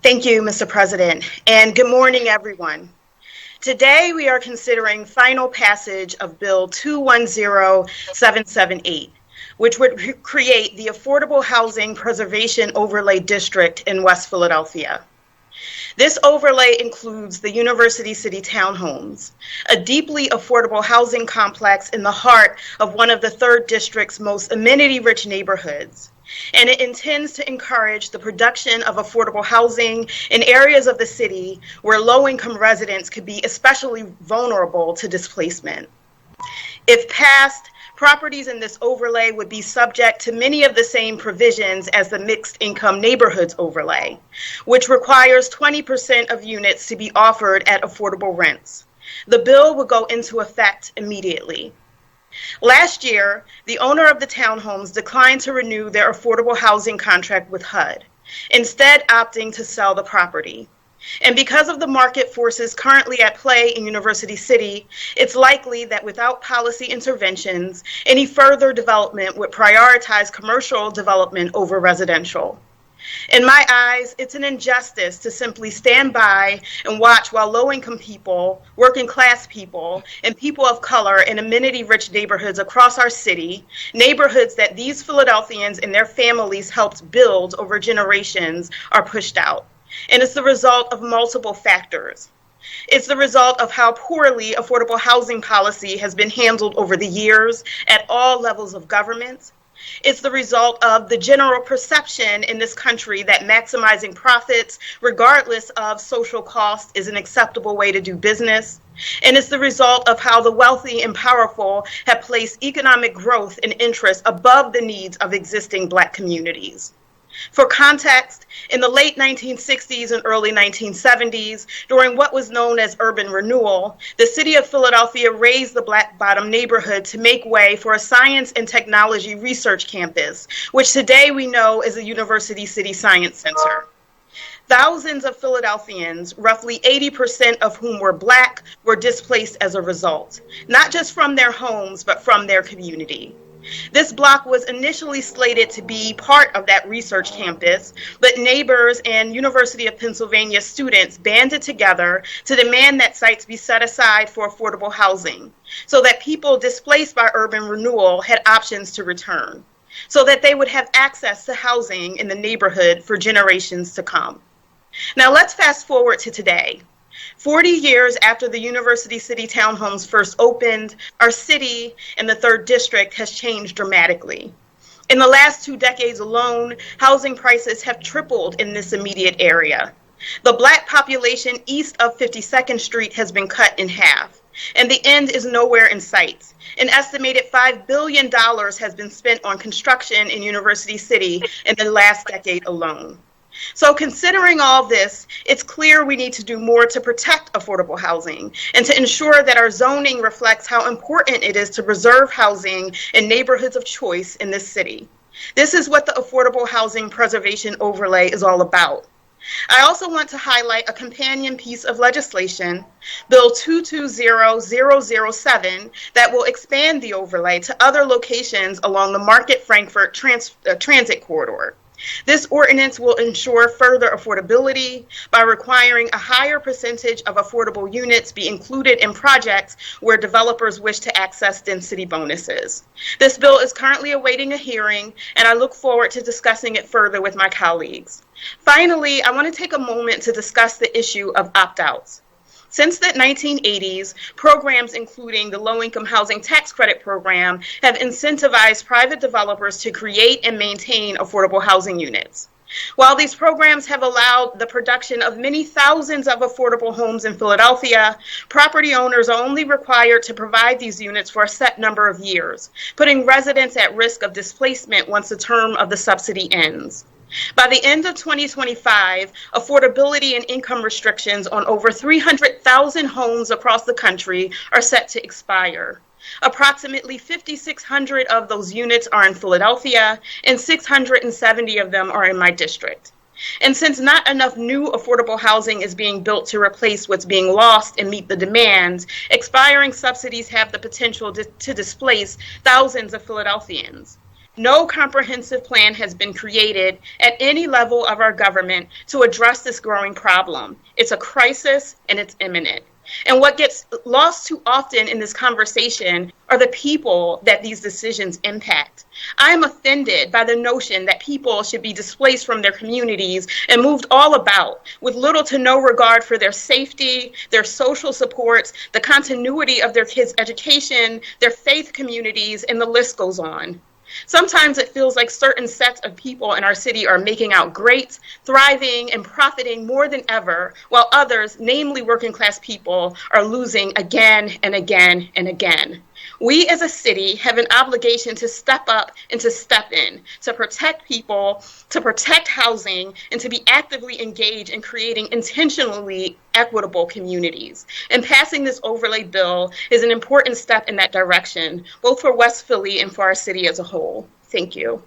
Thank you, Mr. President, and good morning, everyone. Today, we are considering final passage of Bill 210778, which would create the Affordable Housing Preservation Overlay District in West Philadelphia. This overlay includes the University City Townhomes, a deeply affordable housing complex in the heart of one of the 3rd District's most amenity-rich neighborhoods. And it intends to encourage the production of affordable housing in areas of the city where low-income residents could be especially vulnerable to displacement. If passed, properties in this overlay would be subject to many of the same provisions as the Mixed Income Neighborhoods overlay, which requires 20% of units to be offered at affordable rents. The bill would go into effect immediately. Last year, the owner of the townhomes declined to renew their affordable housing contract with HUD, instead opting to sell the property. And because of the market forces currently at play in University City, it's likely that without policy interventions, any further development would prioritize commercial development over residential. In my eyes, it's an injustice to simply stand by and watch while low-income people, working-class people, and people of color in amenity-rich neighborhoods across our city, neighborhoods that these Philadelphians and their families helped build over generations, are pushed out. And it's the result of multiple factors. It's the result of how poorly affordable housing policy has been handled over the years at all levels of government. It's the result of the general perception in this country that maximizing profits, regardless of social cost, is an acceptable way to do business. And it's the result of how the wealthy and powerful have placed economic growth and interest above the needs of existing Black communities. For context, in the late 1960s and early 1970s, during what was known as urban renewal, the city of Philadelphia raised the Black Bottom neighborhood to make way for a science and technology research campus, which today we know as the University City Science Center. Thousands of Philadelphians, roughly 80% of whom were Black, were displaced as a result, not just from their homes, but from their community. This block was initially slated to be part of that research campus, but neighbors and University of Pennsylvania students banded together to demand that sites be set aside for affordable housing, so that people displaced by urban renewal had options to return, so that they would have access to housing in the neighborhood for generations to come. Now let's fast forward to today. 40 years after the University City Townhomes first opened, our city and the 3rd District has changed dramatically. In the last 2 decades alone, housing prices have tripled in this immediate area. The Black population east of 52nd Street has been cut in half, and the end is nowhere in sight. An estimated $5 billion has been spent on construction in University City in the last decade alone. So considering all this, it's clear we need to do more to protect affordable housing and to ensure that our zoning reflects how important it is to preserve housing in neighborhoods of choice in this city. This is what the Affordable Housing Preservation Overlay is all about. I also want to highlight a companion piece of legislation, Bill 220007, that will expand the overlay to other locations along the Market-Frankfurt transit corridor. This ordinance will ensure further affordability by requiring a higher percentage of affordable units be included in projects where developers wish to access density bonuses. This bill is currently awaiting a hearing, and I look forward to discussing it further with my colleagues. Finally, I want to take a moment to discuss the issue of opt-outs. Since the 1980s, programs including the Low-Income Housing Tax Credit Program have incentivized private developers to create and maintain affordable housing units. While these programs have allowed the production of many thousands of affordable homes in Philadelphia, property owners are only required to provide these units for a set number of years, putting residents at risk of displacement once the term of the subsidy ends. By the end of 2025, affordability and income restrictions on over 300,000 homes across the country are set to expire. Approximately 5,600 of those units are in Philadelphia, and 670 of them are in my district. And since not enough new affordable housing is being built to replace what's being lost and meet the demand, expiring subsidies have the potential to displace thousands of Philadelphians. No comprehensive plan has been created at any level of our government to address this growing problem. It's a crisis and it's imminent. And what gets lost too often in this conversation are the people that these decisions impact. I am offended by the notion that people should be displaced from their communities and moved all about with little to no regard for their safety, their social supports, the continuity of their kids' education, their faith communities, and the list goes on. Sometimes it feels like certain sets of people in our city are making out great, thriving, and profiting more than ever, while others, namely working class people, are losing again and again and again. We as a city have an obligation to step up and to step in, to protect people, to protect housing, and to be actively engaged in creating intentionally equitable communities. And passing this overlay bill is an important step in that direction, both for West Philly and for our city as a whole. Thank you.